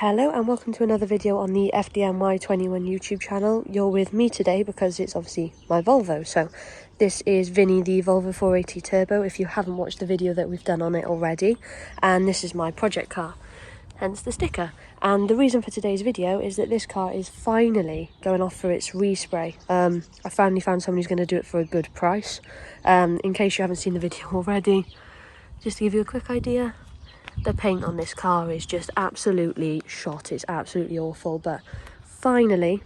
Hello and welcome to another video on the FDNY21 YouTube channel. You're with me today because it's obviously my Volvo. So this is Vinnie, the Volvo 480 Turbo, if you haven't watched the video that we've done on it already. And this is my project car, hence the sticker. And the reason for today's video is that this car is finally going off for its respray. I finally found someone who's going to do it for a good price. In case you haven't seen the video already, just to give you a quick idea, the paint on this car is just absolutely shot. It's absolutely awful, but finally,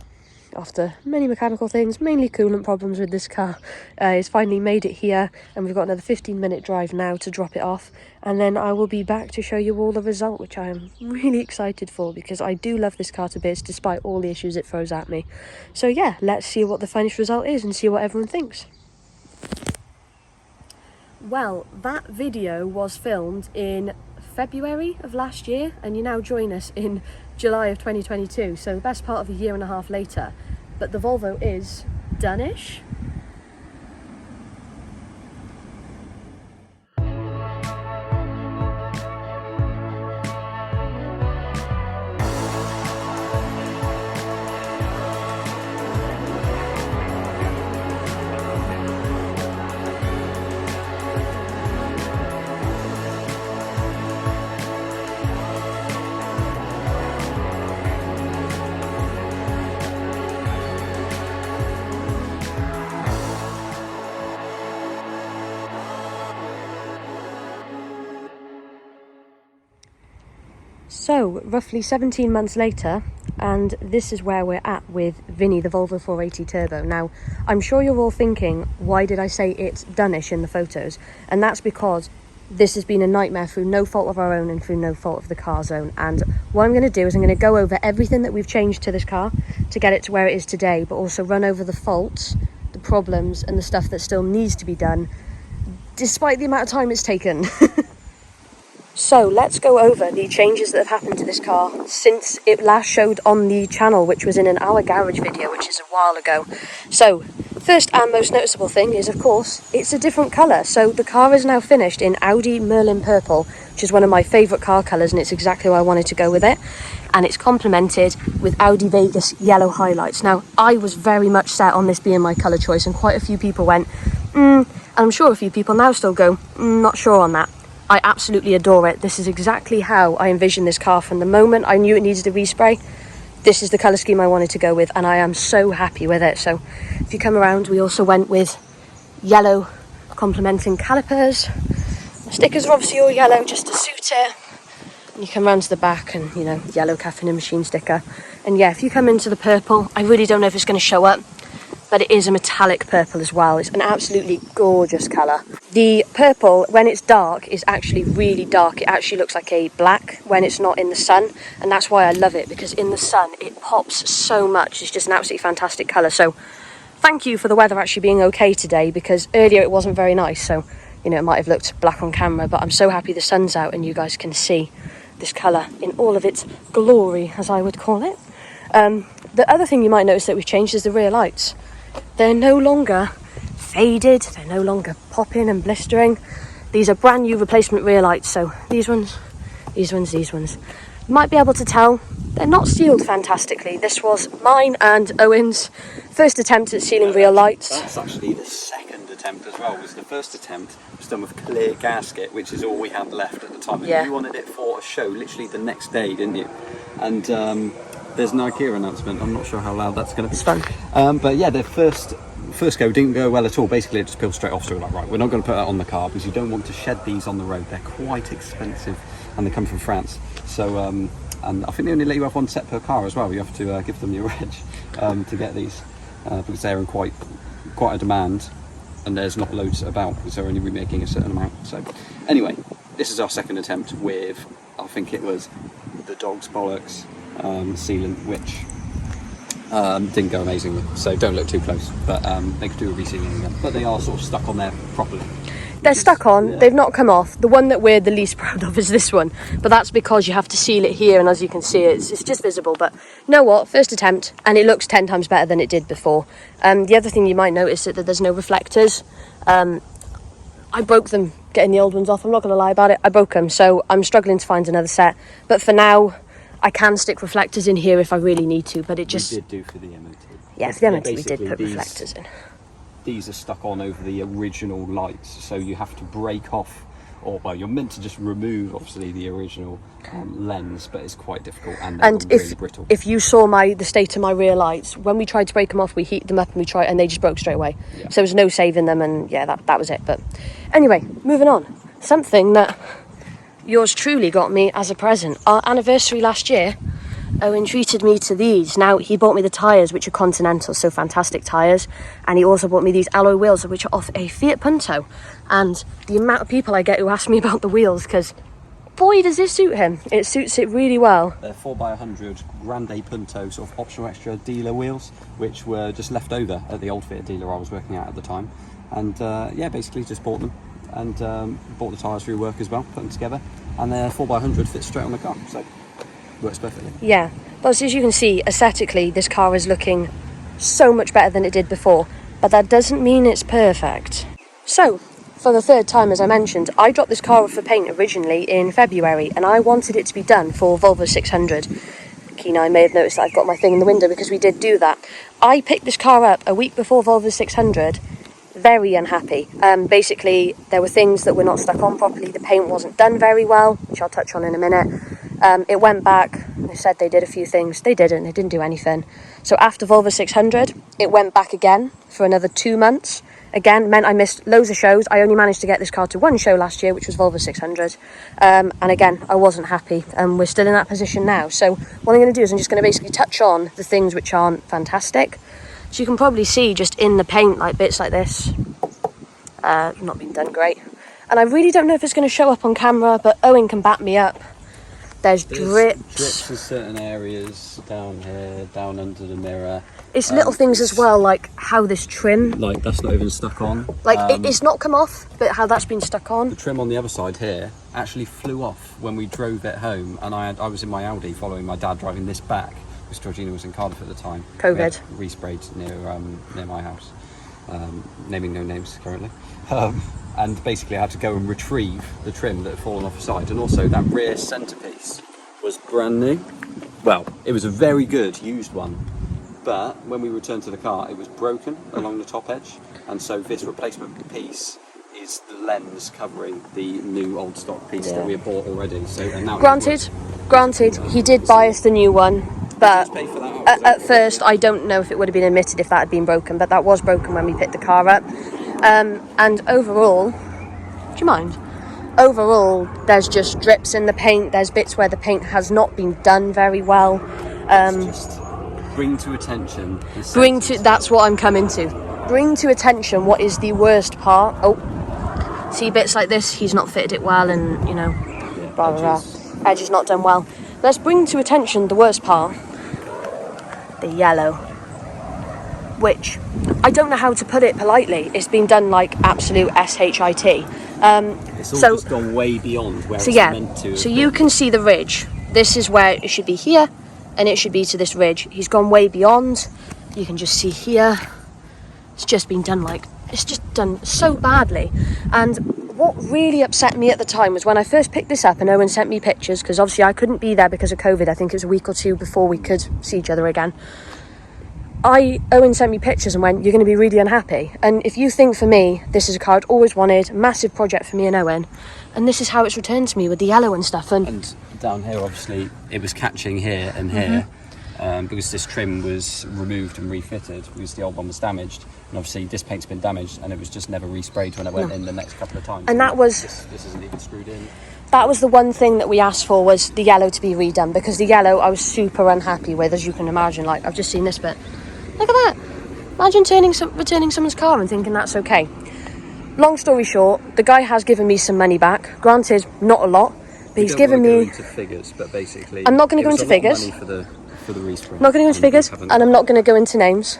after many mechanical things, mainly coolant problems with this car, it's finally made it here, and we've got another 15-minute drive now to drop it off, and then I will be back to show you all the result, which I am really excited for because I do love this car to bits despite all the issues it throws at me. So yeah, let's see what the finished result is and see what everyone thinks. Well, that video was filmed in February of last year, and you now join us in July of 2022, so the best part of a year and a half later, but the Volvo is done-ish. So, roughly 17 months later, and this is where we're at with Vinnie, the Volvo 480 Turbo. Now, I'm sure you're all thinking, why did I say it's done-ish in the photos? And that's because this has been a nightmare through no fault of our own and through no fault of the car's own. And what I'm going to do is I'm going to go over everything that we've changed to this car to get it to where it is today, but also run over the faults, the problems, and the stuff that still needs to be done, despite the amount of time it's taken. So let's go over the changes that have happened to this car since it last showed on the channel, which was in an Our Garage video, which is a while ago. So first and most noticeable thing is, of course, it's a different colour. So the car is now finished in Audi Merlin Purple, which is one of my favourite car colours, and it's exactly why I wanted to go with it. And it's complemented with Audi Vegas yellow highlights. Now, I was very much set on this being my colour choice, and quite a few people went, and I'm sure a few people now still go, not sure on that. I absolutely adore it. This is exactly how I envisioned this car from the moment I knew it needed a respray. This is the colour scheme I wanted to go with, and I am so happy with it. So if you come around, we also went with yellow complementing calipers. The stickers are obviously all yellow just to suit it. And you come around to the back and, you know, yellow caffeine and machine sticker. And yeah, if you come into the purple, I really don't know if it's going to show up, but it is a metallic purple as well. It's an absolutely gorgeous colour. The purple, when it's dark, is actually really dark. It actually looks like a black when it's not in the sun, and that's why I love it, because in the sun it pops so much. It's just an absolutely fantastic colour. So thank you for the weather actually being okay today, because earlier it wasn't very nice, so you know, it might have looked black on camera, but I'm so happy the sun's out and you guys can see this colour in all of its glory, as I would call it. The other thing you might notice that we've changed is the rear lights. They're no longer faded, they're no longer popping and blistering. These are brand new replacement rear lights, so these ones. You might be able to tell they're not sealed fantastically. This was mine and Owen's first attempt at sealing rear lights. That's actually the second attempt as well. Was the first attempt was done with clear gasket, which is all we had left at the time. And yeah, you wanted it for a show literally the next day, didn't you? And there's an IKEA announcement. I'm not sure how loud that's going to be. It's fun. But yeah, the first go didn't go well at all. Basically, it just peeled straight off. So we're like, right, we're not going to put that on the car because you don't want to shed these on the road. They're quite expensive, and they come from France. So, and I think they only let you have one set per car as well. You have to give them your reg to get these because they're in quite a demand, and there's not loads about because they're only remaking a certain amount. So, anyway, this is our second attempt with, I think it was the dog's bollocks sealant, which didn't go amazingly, so don't look too close, but they could do a resealing again, but they are sort of stuck on there properly. They're stuck on, yeah. They've not come off. The one that we're the least proud of is this one, but that's because you have to seal it here, and as you can see, it's just visible. But you know what, first attempt, and it looks 10 times better than it did before. The other thing you might notice is that there's no reflectors. I broke them getting the old ones off, I'm not going to lie about it, I broke them, so I'm struggling to find another set, but for now I can stick reflectors in here if I really need to, but it just... We did do for the MOT. Yeah, for the MOT we did put reflectors in. These are stuck on over the original lights, so you have to break off, or well, you're meant to just remove, obviously, the original lens, but it's quite difficult and really brittle. If you saw the state of my rear lights, when we tried to break them off, we heated them up and they just broke straight away. Yeah. So there was no saving them, and yeah, that was it. But anyway, moving on. Something that yours truly got me as a present. Our anniversary last year, Owen treated me to these. Now, he bought me the tyres, which are Continental, so fantastic tyres. And he also bought me these alloy wheels, which are off a Fiat Punto. And the amount of people I get who ask me about the wheels, because boy, does this suit him. It suits it really well. They're 4x100 Grande Punto, sort of optional extra dealer wheels, which were just left over at the old Fiat dealer I was working at the time. And yeah, basically just bought them and bought the tyres through work as well, put them together. And they're 4x100, fit straight on the car, so works perfectly. Yeah, but as you can see, aesthetically, this car is looking so much better than it did before, but that doesn't mean it's perfect. So, for the third time, as I mentioned, I dropped this car off for paint originally in February, and I wanted it to be done for Volvo 600. Keena may have noticed that I've got my thing in the window because we did do that. I picked this car up a week before Volvo 600, very unhappy. Basically, there were things that were not stuck on properly, the paint wasn't done very well, which I'll touch on in a minute. It went back, they said they did a few things, they didn't do anything. So after Volvo 600, it went back again for another 2 months. Again, meant I missed loads of shows. I only managed to get this car to one show last year, which was Volvo 600. And again, I wasn't happy, and we're still in that position now. So what I'm going to do is I'm just going to basically touch on the things which aren't fantastic. So you can probably see just in the paint, like bits like this, not been done great. And I really don't know if it's going to show up on camera, but Owen can back me up. There's drips. Drips in certain areas, down here, down under the mirror. It's little things as well, like how this trim... Like, that's not even stuck on. Like, it's not come off, but how that's been stuck on. The trim on the other side here actually flew off when we drove it home, and I was in my Audi following my dad driving this back, because Georgina was in Cardiff at the time. COVID. Resprayed near my house. Naming no names currently. And basically I had to go and retrieve the trim that had fallen off the side, and also that rear centrepiece was brand new. Well, it was a very good used one, but when we returned to the car it was broken along the top edge, and so this replacement piece is the lens covering the new old stock piece that we had bought already. So and now granted, he did buy us the new one, but at first I don't know if it would have been admitted if that had been broken, but that was broken when we picked the car up. And overall, do you mind? Overall, there's just drips in the paint. There's bits where the paint has not been done very well. Just bring to attention. That's what I'm coming to. Bring to attention what is the worst part. Oh, see bits like this. He's not fitted it well, and blah blah blah. Edge is not done well. Let's bring to attention the worst part. The yellow. Which, I don't know how to put it politely. It's been done like absolute shit. It's all just gone way beyond where it's meant to. So you can see the ridge. This is where it should be here, and it should be to this ridge. He's gone way beyond. You can just see here. It's just been done it's just done so badly. And what really upset me at the time was when I first picked this up and Owen sent me pictures, because obviously I couldn't be there because of COVID. I think it was a week or two before we could see each other again. Owen sent me pictures and went, you're going to be really unhappy. And if you think for me, this is a car I'd always wanted, massive project for me and Owen, and this is how it's returned to me with the yellow and stuff. And down here, obviously, it was catching here and here, because this trim was removed and refitted because the old one was damaged. And obviously this paint's been damaged, and it was just never resprayed when I went in the next couple of times. And that was... This isn't even screwed in. That was the one thing that we asked for, was the yellow to be redone, because the yellow I was super unhappy with, as you can imagine. Like, I've just seen this bit. Look at that. Imagine returning someone's car and thinking that's okay. Long story short, the guy has given me some money back. Granted, not a lot, but he's given me... Go into figures, but basically... I'm not going to go into figures. Money for the respray. I'm not going to go into figures, and I'm not going to go into names.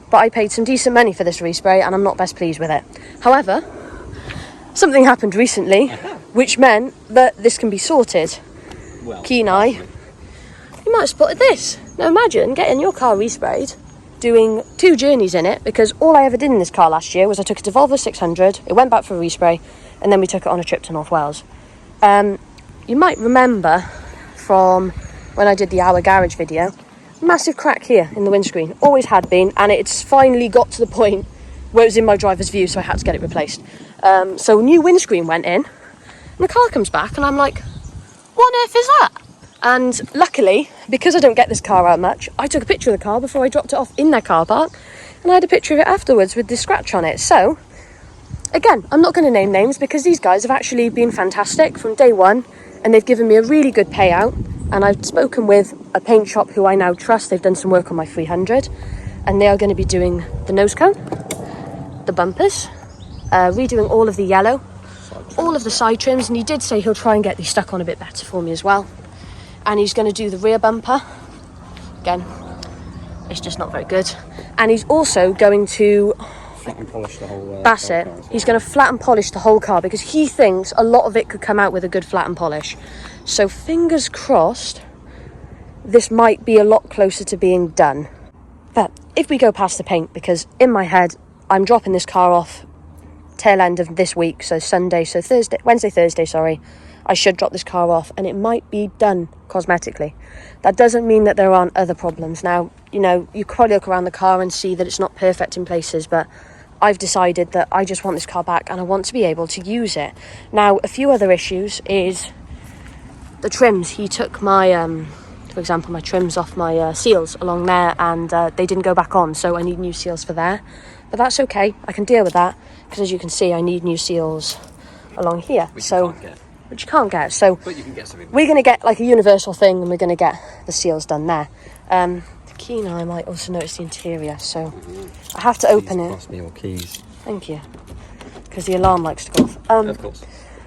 But I paid some decent money for this respray, and I'm not best pleased with it. However, something happened recently, which meant that this can be sorted. Well, Kenai, you might have spotted this. Now imagine getting your car resprayed, doing 2 journeys in it, because all I ever did in this car last year was I took it to Volvo 600, it went back for a respray, and then we took it on a trip to North Wales. You might remember from when I did the Our Garage video. Massive crack here in the windscreen, always had been, and it's finally got to the point where it was in my driver's view, so I had to get it replaced. So new windscreen went in, and the car comes back, and I'm like, what on earth is that? And luckily, because I don't get this car out much, I took a picture of the car before I dropped it off in their car park, and I had a picture of it afterwards with this scratch on it. So, again, I'm not going to name names because these guys have actually been fantastic from day one, and they've given me a really good payout. And I've spoken with a paint shop who I now trust. They've done some work on my 300, and they are going to be doing the nose cone, the bumpers, redoing all of the yellow, all of the side trims, and he did say he'll try and get these stuck on a bit better for me as well. And he's going to do the rear bumper. Again, it's just not very good. And he's also going to flat and polish the whole that's it. He's going to flat and polish the whole car because he thinks a lot of it could come out with a good flat and polish. So fingers crossed, this might be a lot closer to being done. But if we go past the paint, because in my head, I'm dropping this car off tail end of this week, so Wednesday, Thursday, sorry. I should drop this car off and it might be done cosmetically. That doesn't mean that there aren't other problems. Now, you know, you could probably look around the car and see that it's not perfect in places, but I've decided that I just want this car back and I want to be able to use it. Now, a few other issues is the trims. He took my, for example, my trims off my seals along there, and they didn't go back on, so I need new seals for there. But that's okay, I can deal with that, because as you can see, I need new seals along here. Which you can't get. So but you can get something. We're going to get like a universal thing, and we're going to get the seals done there. The key now, I might also notice the interior, so I have to open it. Pass me your keys. Thank you. Because the alarm likes to go off. Of course.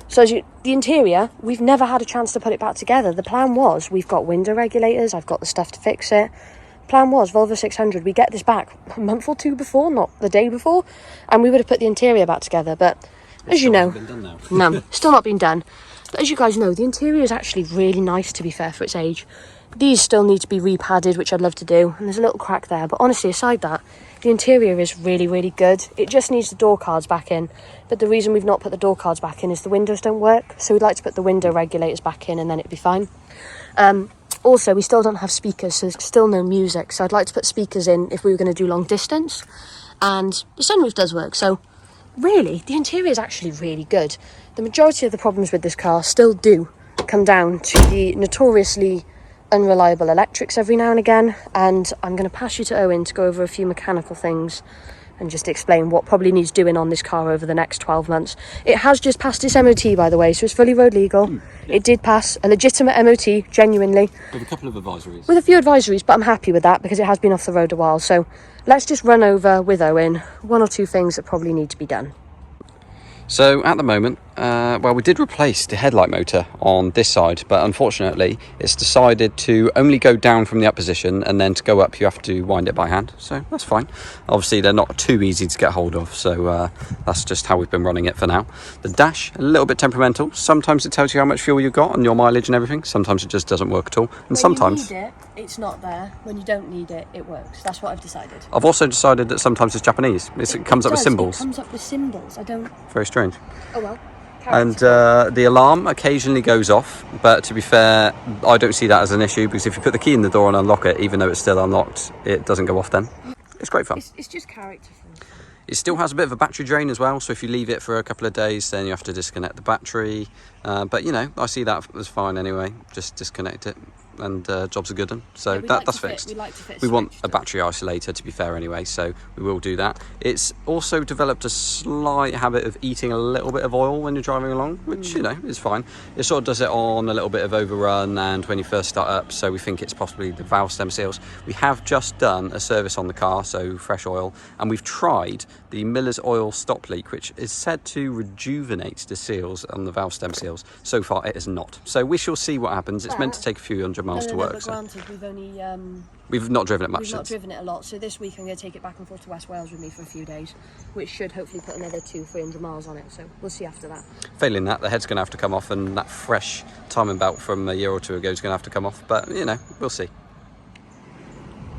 So the interior, we've never had a chance to put it back together. The plan was, we've got window regulators, I've got the stuff to fix it. Plan was, Volvo 600, we get this back a month or two before, not the day before, and we would have put the interior back together. But as you know, no, still not been done. But as you guys know, the interior is actually really nice, to be fair, for its age. These still need to be repadded, which I'd love to do, and there's a little crack there. But honestly, aside that, the interior is really, really good. It just needs the door cards back in. But the reason we've not put the door cards back in is the windows don't work. So we'd like to put the window regulators back in and then it'd be fine. Also, we still don't have speakers, so there's still no music. So I'd like to put speakers in if we were going to do long distance. And the sunroof does work. So really, the interior is actually really good. The majority of the problems with this car still do come down to the notoriously unreliable electrics every now and again, and I'm going to pass you to Owen to go over a few mechanical things and just explain what probably needs doing on this car over the next 12 months. It has just passed its MOT, by the way, so it's fully road legal. Yeah. It did pass a legitimate MOT, genuinely. With a couple of advisories. With a few advisories, but I'm happy with that because it has been off the road a while. So let's just run over with Owen one or two things that probably need to be done. So at the moment, well, we did replace the headlight motor on this side, but unfortunately it's decided to only go down from the up position, and then to go up you have to wind it by hand, so that's fine. Obviously they're not too easy to get hold of, so that's just how we've been running it for now. The dash, a little bit temperamental. Sometimes it tells you how much fuel you've got and your mileage and everything. Sometimes it just doesn't work at all, and when sometimes you need it, it's not there. When you don't need it, it works. That's what I've decided. I've also decided that sometimes it's Japanese. It comes up with symbols. It comes up with symbols. I don't... Very strange. Oh well. And the alarm occasionally goes off, but to be fair, I don't see that as an issue, because if you put the key in the door and unlock it, even though it's still unlocked, it doesn't go off then. It's great fun. It's just character fun. It still has a bit of a battery drain as well, so if you leave it for a couple of days, then you have to disconnect the battery. But, you know, I see that as fine anyway. Just disconnect it, and jobs are good. So yeah, that's fixed. We want a battery isolator, to be fair, anyway, so we will do that. It's also developed a slight habit of eating a little bit of oil when you're driving along, which, you know, is fine. It sort of does it on a little bit of overrun and when you first start up, so we think it's possibly the valve stem seals. We have just done a service on the car, so fresh oil, and we've tried the Miller's oil stop leak, which is said to rejuvenate the seals on the valve stem seals. So far it is not, so we shall see what happens. It's meant to take a few hundred miles to work. Granted, we've only we've not driven it much. We've not driven it a lot, so this week I'm going to take it back and forth to West Wales with me for a few days, which should hopefully put another 200-300 miles on it, so we'll see after that. Failing that, the head's going to have to come off, and that fresh timing belt from a year or two ago is going to have to come off, but you know, we'll see.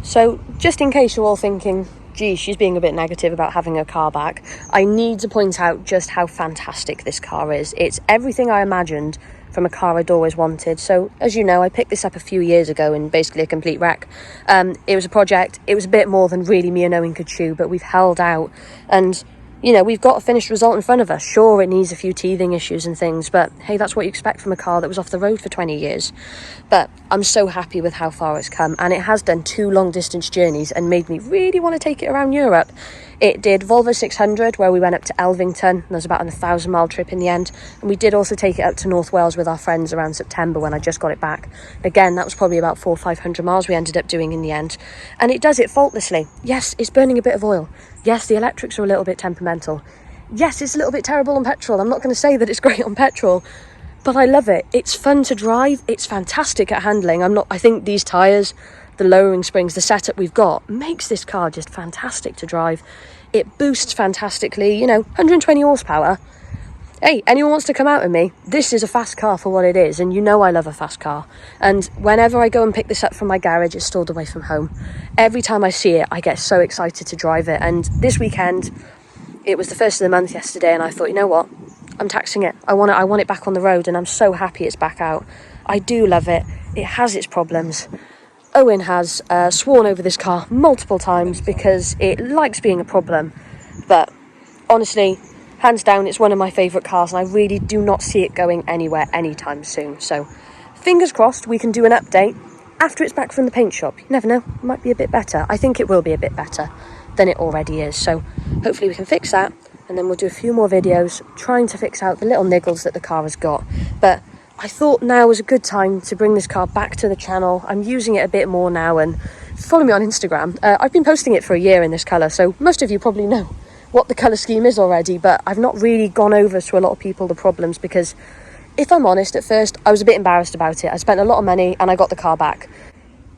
So just in case you're all thinking, gee, she's being a bit negative about having her car back, I need to point out just how fantastic this car is. It's everything I imagined from a car I'd always wanted. So as you know, I picked this up a few years ago in basically a complete wreck. It was a project. It was a bit more than really me and Owen could chew, but we've held out, and you know, we've got a finished result in front of us. Sure, it needs a few teething issues and things, but hey, that's what you expect from a car that was off the road for 20 years. But I'm so happy with how far it's come, and it has done 2 long distance journeys and made me really want to take it around Europe. It did Volvo 600, where we went up to Elvington. There's about a 1,000-mile trip in the end, and we did also take it up to North Wales with our friends around September when I just got it back. Again, that was probably about 400 or 500 miles we ended up doing in the end, and it does it faultlessly. Yes, it's burning a bit of oil. Yes, the electrics are a little bit temperamental. Yes, it's a little bit terrible on petrol. I'm not going to say that it's great on petrol, but I love it. It's fun to drive. It's fantastic at handling. I think these tyres, the lowering springs, the setup we've got makes this car just fantastic to drive. It boosts fantastically, you know, 120 horsepower. Hey, anyone wants to come out with me? This is a fast car for what it is, and you know I love a fast car. And whenever I go and pick this up from my garage, it's stored away from home. Every time I see it, I get so excited to drive it. And this weekend, it was the first of the month yesterday, and I thought, you know what? I'm taxing it. I want it back on the road, and I'm so happy it's back out. I do love it. It has its problems. Owen has sworn over this car multiple times because it likes being a problem. But honestly, hands down, it's one of my favourite cars, and I really do not see it going anywhere anytime soon. So fingers crossed we can do an update after it's back from the paint shop. You never know, it might be a bit better. I think it will be a bit better than it already is. So hopefully we can fix that, and then we'll do a few more videos trying to fix out the little niggles that the car has got. But I thought now was a good time to bring this car back to the channel. I'm using it a bit more now, and follow me on Instagram. I've been posting it for a year in this colour, so most of you probably know what the colour scheme is already, but I've not really gone over to a lot of people the problems because, if I'm honest, at first I was a bit embarrassed about it. I spent a lot of money and I got the car back.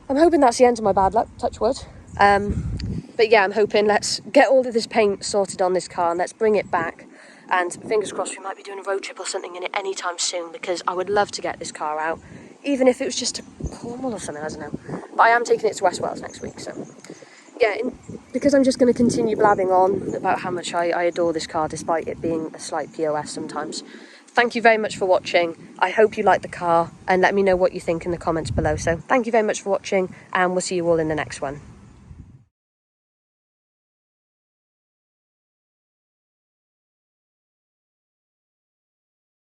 I'm hoping that's the end of my bad luck, touch wood. But yeah, I'm hoping let's get all of this paint sorted on this car and let's bring it back. And fingers crossed we might be doing a road trip or something in it anytime soon, because I would love to get this car out, even if it was just to Cornwall or something, I don't know. But I am taking it to West Wales next week, so yeah, because I'm just going to continue blabbing on about how much I adore this car, despite it being a slight POS sometimes. Thank you very much for watching. I hope you like the car, and let me know what you think in the comments below. So thank you very much for watching, and we'll see you all in the next one.